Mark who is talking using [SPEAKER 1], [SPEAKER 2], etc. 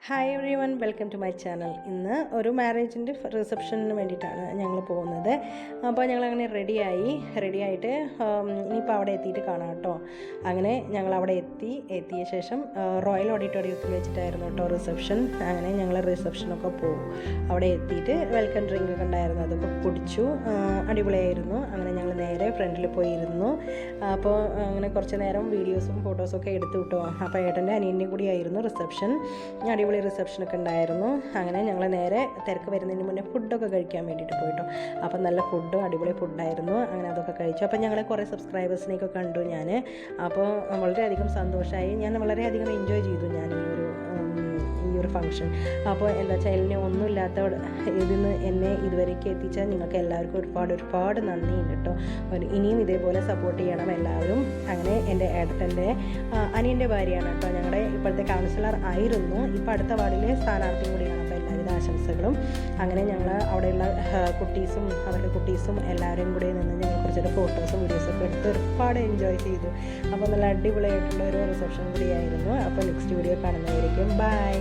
[SPEAKER 1] Hi everyone, welcome to my channel. ഇന്ന് ഒരു മാരേജിൻ്റെ റിസപ്ഷന് വേണ്ടിയിട്ടാണ് ഞങ്ങൾ പോകുന്നത്. അപ്പോൾ ഞങ്ങളങ്ങനെ റെഡിയായിട്ട് ഇനിയിപ്പോൾ അവിടെ എത്തിയിട്ട് കാണാം കേട്ടോ. അങ്ങനെ ഞങ്ങൾ അവിടെ എത്തിയ ശേഷം റോയൽ ഓഡിറ്റോറിയത്തിൽ വെച്ചിട്ടായിരുന്നു കേട്ടോ റിസപ്ഷൻ. അങ്ങനെ ഞങ്ങൾ റിസപ്ഷനൊക്കെ പോകും. അവിടെ എത്തിയിട്ട് വെൽക്കം ഡ്രിങ്ക് ഒക്കെ ഉണ്ടായിരുന്നു, അതൊക്കെ കുടിച്ചു. അടിപൊളിയായിരുന്നു. അങ്ങനെ ഞങ്ങൾ നേരെ ഫ്രണ്ടിൽ പോയിരുന്നു. അപ്പോൾ അങ്ങനെ കുറച്ച് നേരം വീഡിയോസും ഫോട്ടോസൊക്കെ എടുത്തു കിട്ടോ. അപ്പോൾ ഏട്ടൻ്റെ അനിയൻ്റെ കൂടിയായിരുന്നു റിസപ്ഷൻ. അടിപൊളി റിസപ്ഷനൊക്കെ ഉണ്ടായിരുന്നു. അങ്ങനെ ഞങ്ങൾ നേരെ തിരക്ക് വരുന്നതിന് മുന്നേ ഫുഡൊക്കെ കഴിക്കാൻ വേണ്ടിയിട്ട് പോയിട്ടോ. അപ്പം നല്ല ഫുഡും അടിപൊളി ഫുഡായിരുന്നു. അങ്ങനെ അതൊക്കെ കഴിച്ചു. അപ്പം ഞങ്ങൾ കുറേ സബ്സ്ക്രൈബേഴ്സിനെയൊക്കെ കണ്ടു ഞാൻ. അപ്പോൾ വളരെയധികം സന്തോഷമായി. ഞാൻ വളരെയധികം എൻജോയ് ചെയ്തു ഞാൻ ഈ ഒരു ഫംഗ്ഷൻ. അപ്പോൾ എന്താ വെച്ചാൽ എന്നെ ഒന്നുമില്ലാത്ത ഇതിന്ന് എന്നെ ഇതുവരേക്ക് എത്തിച്ചാൽ നിങ്ങൾക്ക് എല്ലാവർക്കും ഒരുപാട് നന്ദിയുണ്ട് കേട്ടോ. ഇനിയും ഇതേപോലെ സപ്പോർട്ട് ചെയ്യണം എല്ലാവരും. അങ്ങനെ എൻ്റെ ഏട്ടൻ്റെ അനിയൻ്റെ ഭാര്യയാണ് കേട്ടോ, ഞങ്ങളുടെ ഇപ്പോഴത്തെ കൗൺസിലർ ആയിരുന്നു. ഇപ്പോൾ അടുത്ത വാർഡിലെ സ്ഥാനാർത്ഥിയും കൂടിയാണ്. അപ്പോൾ എല്ലാവിധ ആശംസകളും. അങ്ങനെ ഞങ്ങൾ അവിടെയുള്ള അവരുടെ കുട്ടീസും എല്ലാവരും കൂടി നിന്ന് ഞങ്ങൾ കുറച്ചൊരു ഫോട്ടോസും വീഡിയോസൊക്കെ എടുത്ത് ഒരുപാട് എൻജോയ് ചെയ്തു. അപ്പോൾ നല്ല അടിപൊളിയായിട്ടുള്ള ഒരു റിസപ്ഷൻ കൂടിയായിരുന്നു. അപ്പോൾ നെക്സ്റ്റ് വീഡിയോ കാണുന്നതായിരിക്കും. ബൈ.